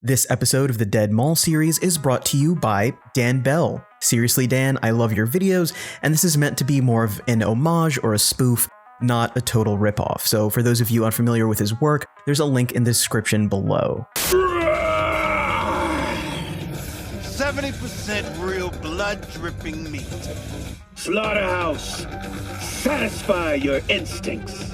This episode of the Dead Mall series is brought to you by Dan Bell. Seriously, Dan, I love your videos, and this is meant to be more of an homage or a spoof, not a total ripoff. So for those of you unfamiliar with his work, there's a link in the description below. 70% real blood-dripping meat. Slaughterhouse, satisfy your instincts.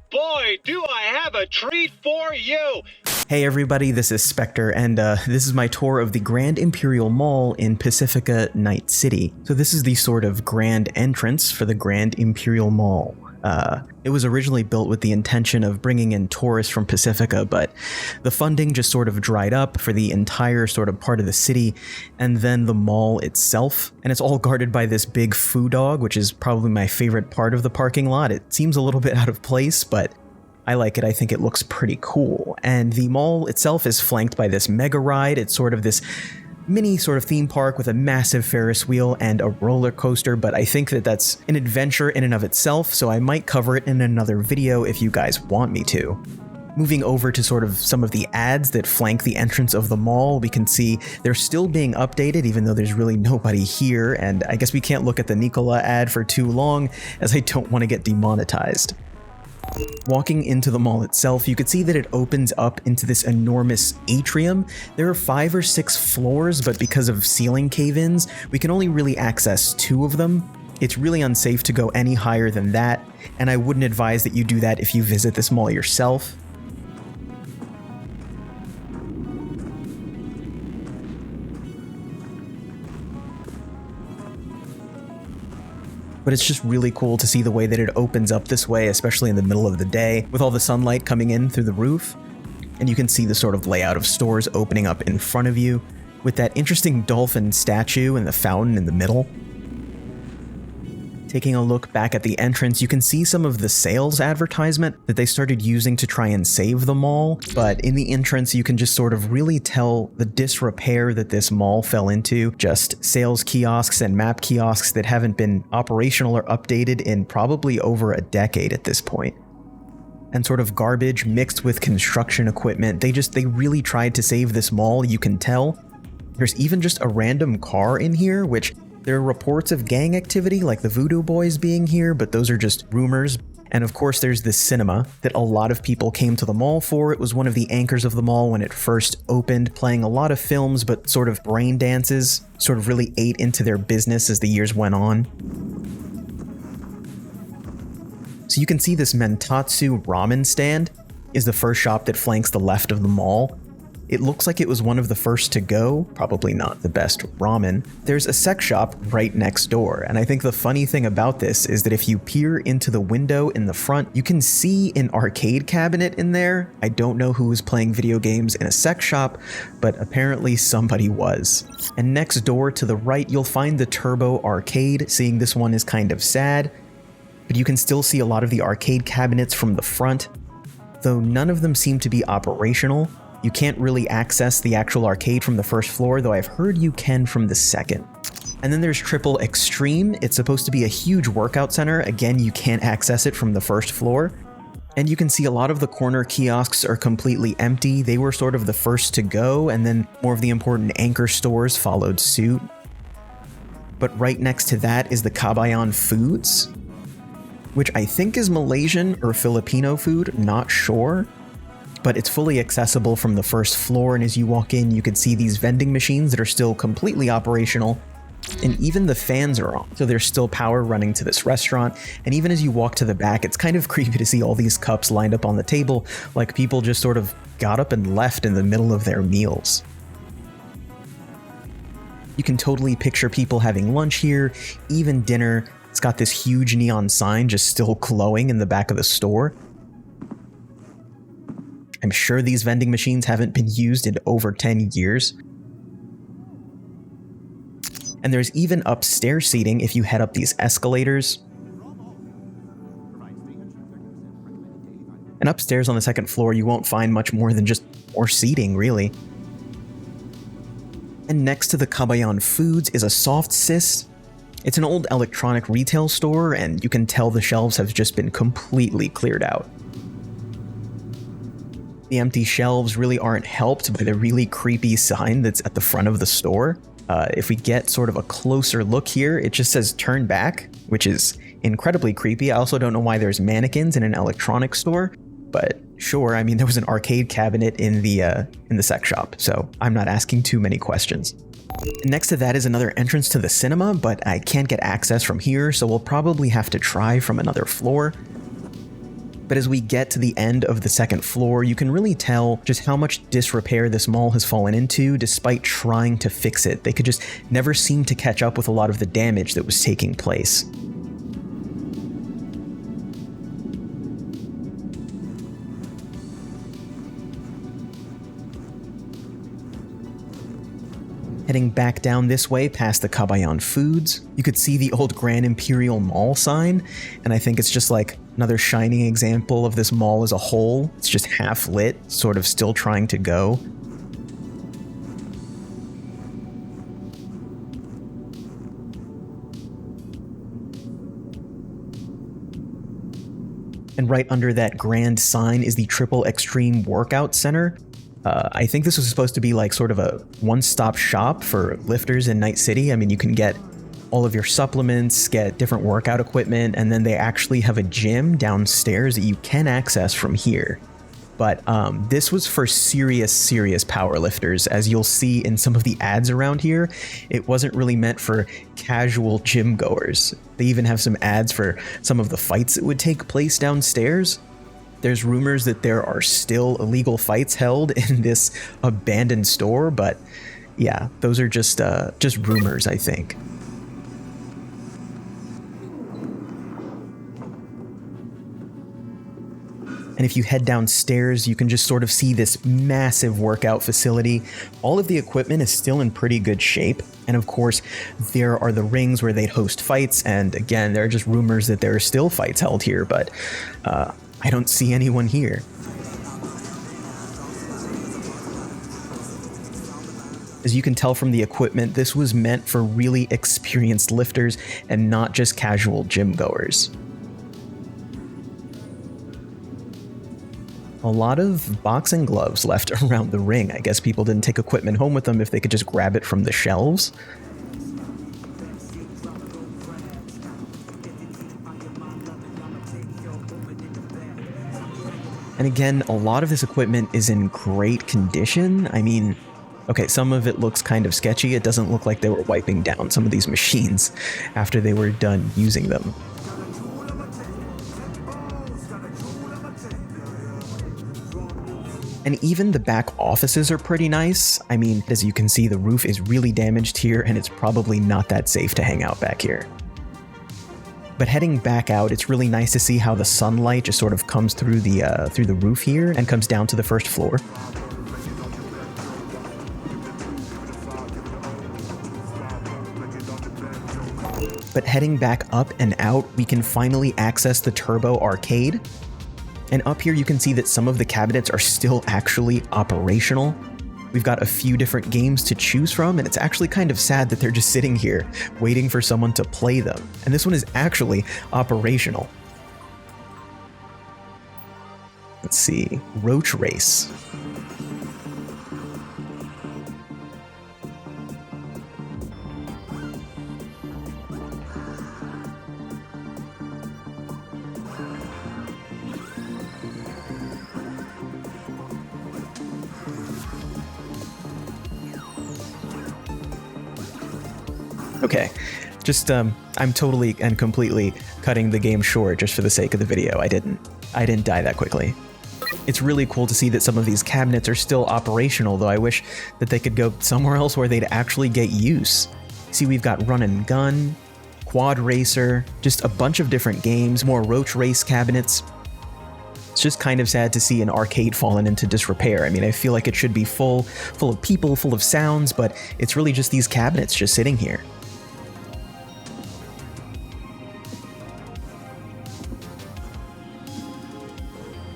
Boy, do I have a treat for you! Hey everybody, this is Spectr, and this is my tour of the Grand Imperial Mall in Pacifica, Night City. So this is the sort of grand entrance for the Grand Imperial Mall. It was originally built with the intention of bringing in tourists from Pacifica, but the funding just sort of dried up for the entire sort of part of the city, and then the mall itself. And it's all guarded by this big foo dog, which is probably my favorite part of the parking lot. It seems a little bit out of place, but I like it. I think it looks pretty cool. And the mall itself is flanked by this mega ride. It's sort of this mini sort of theme park with a massive Ferris wheel and a roller coaster, but I think that that's an adventure in and of itself, so I might cover it in another video if you guys want me to. Moving over to sort of some of the ads that flank the entrance of the mall, we can see they're still being updated even though there's really nobody here, and I guess we can't look at the Nikola ad for too long as I don't want to get demonetized. Walking into the mall itself, you could see that it opens up into this enormous atrium. There are 5 or 6 floors, but because of ceiling cave-ins, we can only really access 2 of them. It's really unsafe to go any higher than that, and I wouldn't advise that you do that if you visit this mall yourself. But it's just really cool to see the way that it opens up this way, especially in the middle of the day, with all the sunlight coming in through the roof. And you can see the sort of layout of stores opening up in front of you, with that interesting dolphin statue and the fountain in the middle. Taking a look back at the entrance, you can see some of the sales advertisement that they started using to try and save the mall, but in the entrance you can just sort of really tell the disrepair that this mall fell into. Just sales kiosks and map kiosks that haven't been operational or updated in probably over a decade at this point. And sort of garbage mixed with construction equipment. They really tried to save this mall, you can tell. There's even just a random car in here, which there are reports of gang activity like the Voodoo Boys being here, but those are just rumors. And of course there's this cinema that a lot of people came to the mall for. It was one of the anchors of the mall when it first opened, playing a lot of films, but sort of brain dances sort of really ate into their business as the years went on. So you can see this Mentatsu ramen stand is the first shop that flanks the left of the mall. It looks like it was one of the first to go, probably not the best ramen. There's a sex shop right next door, and I think the funny thing about this is that if you peer into the window in the front, you can see an arcade cabinet in there. I don't know who was playing video games in a sex shop, but apparently somebody was. And next door to the right, you'll find the Turbo Arcade. Seeing this one is kind of sad, but you can still see a lot of the arcade cabinets from the front, though none of them seem to be operational. You can't really access the actual arcade from the first floor, though I've heard you can from the second. And then there's Triple Extreme. It's supposed to be a huge workout center. Again, you can't access it from the first floor. And you can see a lot of the corner kiosks are completely empty. They were sort of the first to go, and then more of the important anchor stores followed suit. But right next to that is the Kabayan Foods, which I think is Malaysian or Filipino food, not sure. But it's fully accessible from the first floor, and as you walk in, you can see these vending machines that are still completely operational. And even the fans are on, so there's still power running to this restaurant. And even as you walk to the back, it's kind of creepy to see all these cups lined up on the table, like people just sort of got up and left in the middle of their meals. You can totally picture people having lunch here, even dinner. It's got this huge neon sign just still glowing in the back of the store. I'm sure these vending machines haven't been used in over 10 years. And there's even upstairs seating if you head up these escalators. And upstairs on the second floor, you won't find much more than just more seating, really. And next to the Kabayan Foods is a Soft Sys. It's an old electronic retail store, and you can tell the shelves have just been completely cleared out. The empty shelves really aren't helped by the really creepy sign that's at the front of the store. If we get sort of a closer look here, it just says turn back, which is incredibly creepy. I also don't know why there's mannequins in an electronics store, but sure, I mean, there was an arcade cabinet in the sex shop, so I'm not asking too many questions. Next to that is another entrance to the cinema, but I can't get access from here, so we'll probably have to try from another floor. But as we get to the end of the second floor, you can really tell just how much disrepair this mall has fallen into despite trying to fix it. They could just never seem to catch up with a lot of the damage that was taking place. Heading back down this way past the Kabayan Foods, you could see the old Grand Imperial Mall sign, and I think it's just like another shining example of this mall as a whole. It's just half lit, sort of still trying to go. And right under that grand sign is the Triple Extreme Workout Center. I think this was supposed to be like sort of a one-stop shop for lifters in Night City. I mean, you can get all of your supplements, get different workout equipment, and then they actually have a gym downstairs that you can access from here. But this was for serious power lifters. As you'll see in some of the ads around here, it wasn't really meant for casual gym goers. They even have some ads for some of the fights that would take place downstairs. There's rumors that there are still illegal fights held in this abandoned store, but yeah, those are just rumors, I think. And if you head downstairs, you can just sort of see this massive workout facility. All of the equipment is still in pretty good shape. And of course, there are the rings where they'd host fights. And again, there are just rumors that there are still fights held here, but I don't see anyone here. As you can tell from the equipment, this was meant for really experienced lifters and not just casual gym goers. A lot of boxing gloves left around the ring. I guess people didn't take equipment home with them if they could just grab it from the shelves. And again, a lot of this equipment is in great condition. I mean, okay, some of it looks kind of sketchy. It doesn't look like they were wiping down some of these machines after they were done using them. And even the back offices are pretty nice. I mean, as you can see, the roof is really damaged here, and it's probably not that safe to hang out back here. But heading back out, it's really nice to see how the sunlight just sort of comes through the roof here and comes down to the first floor. But heading back up and out, we can finally access the Turbo Arcade. And up here you can see that some of the cabinets are still actually operational. We've got a few different games to choose from, and it's actually kind of sad that they're just sitting here waiting for someone to play them. And this one is actually operational. Let's see, Roach Race. Okay, just I'm totally and completely cutting the game short just for the sake of the video. I didn't die that quickly. It's really cool to see that some of these cabinets are still operational, though I wish that they could go somewhere else where they'd actually get use. See, we've got Run and Gun, Quad Racer, just a bunch of different games, more Roach Race cabinets. It's just kind of sad to see an arcade fallen into disrepair. I mean, I feel like it should be full of people, full of sounds, but it's really just these cabinets just sitting here.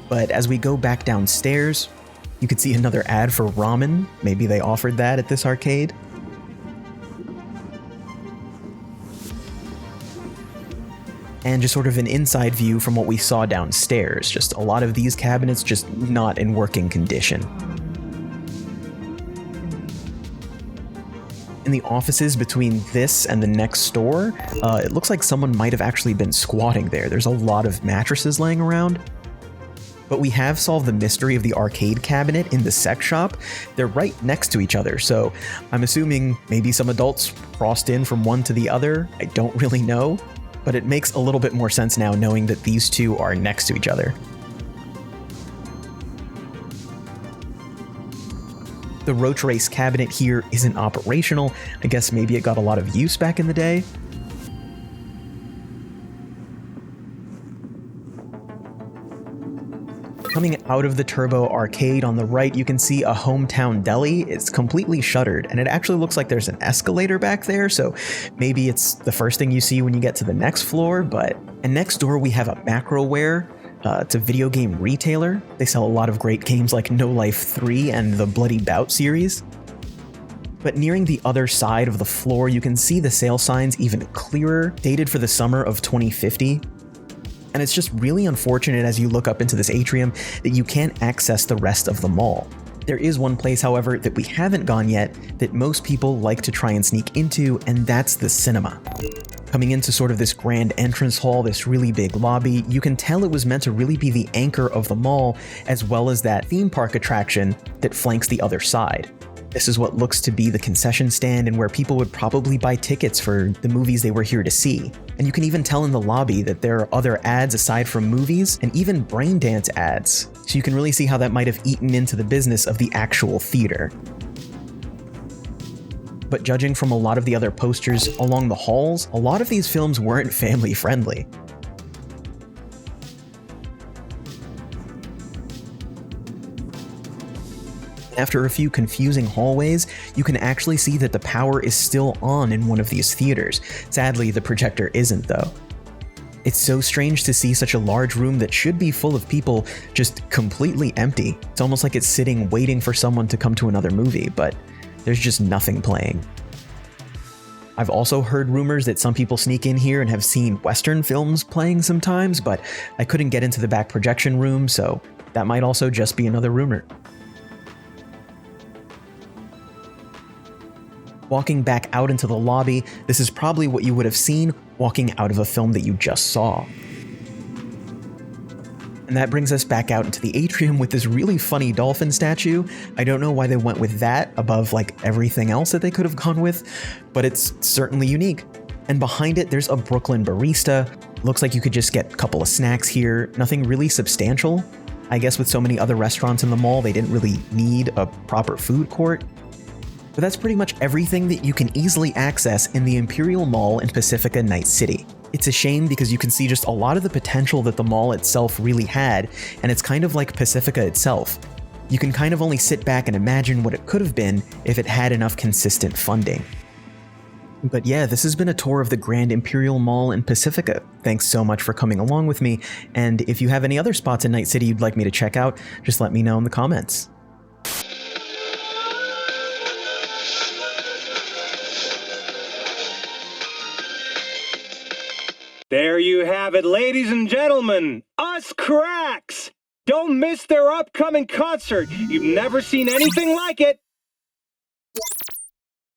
But as we go back downstairs, you can see another ad for ramen. Maybe they offered that at this arcade. And just sort of an inside view from what we saw downstairs. Just a lot of these cabinets just not in working condition. In the offices between this and the next store, it looks like someone might have actually been squatting there. There's a lot of mattresses laying around. But we have solved the mystery of the arcade cabinet in the sex shop. They're right next to each other, so I'm assuming maybe some adults crossed in from one to the other. I don't really know. But it makes a little bit more sense now knowing that these two are next to each other. The Roach Race cabinet here isn't operational. I guess maybe it got a lot of use back in the day. Coming out of the Turbo Arcade on the right, you can see a Hometown Deli. It's completely shuttered, and it actually looks like there's an escalator back there, so maybe it's the first thing you see when you get to the next floor, but... And next door we have a Macroware. It's a video game retailer. They sell a lot of great games like No Life 3 and the Bloody Bout series. But nearing the other side of the floor, you can see the sale signs even clearer, dated for the summer of 2050. And it's just really unfortunate as you look up into this atrium that you can't access the rest of the mall. There is one place, however, that we haven't gone yet that most people like to try and sneak into, and that's the cinema. Coming into sort of this grand entrance hall, this really big lobby, you can tell it was meant to really be the anchor of the mall, as well as that theme park attraction that flanks the other side. This is what looks to be the concession stand and where people would probably buy tickets for the movies they were here to see. And you can even tell in the lobby that there are other ads aside from movies and even Braindance ads. So you can really see how that might have eaten into the business of the actual theater. But judging from a lot of the other posters along the halls, a lot of these films weren't family friendly. After a few confusing hallways, you can actually see that the power is still on in one of these theaters. Sadly, the projector isn't, though. It's so strange to see such a large room that should be full of people just completely empty. It's almost like it's sitting waiting for someone to come to another movie, but there's just nothing playing. I've also heard rumors that some people sneak in here and have seen Western films playing sometimes, but I couldn't get into the back projection room, so that might also just be another rumor. Walking back out into the lobby, this is probably what you would have seen walking out of a film that you just saw. And that brings us back out into the atrium with this really funny dolphin statue. I don't know why they went with that above like everything else that they could have gone with, but it's certainly unique. And behind it, there's a Brooklyn barista. Looks like you could just get a couple of snacks here, nothing really substantial. I guess with so many other restaurants in the mall, they didn't really need a proper food court. But that's pretty much everything that you can easily access in the Imperial Mall in Pacifica Night City. It's a shame because you can see just a lot of the potential that the mall itself really had, and it's kind of like Pacifica itself. You can kind of only sit back and imagine what it could have been if it had enough consistent funding. But yeah, this has been a tour of the Grand Imperial Mall in Pacifica. Thanks so much for coming along with me, and if you have any other spots in Night City you'd like me to check out, just let me know in the comments. There you have it, ladies and gentlemen. Us Cracks! Don't miss their upcoming concert. You've never seen anything like it.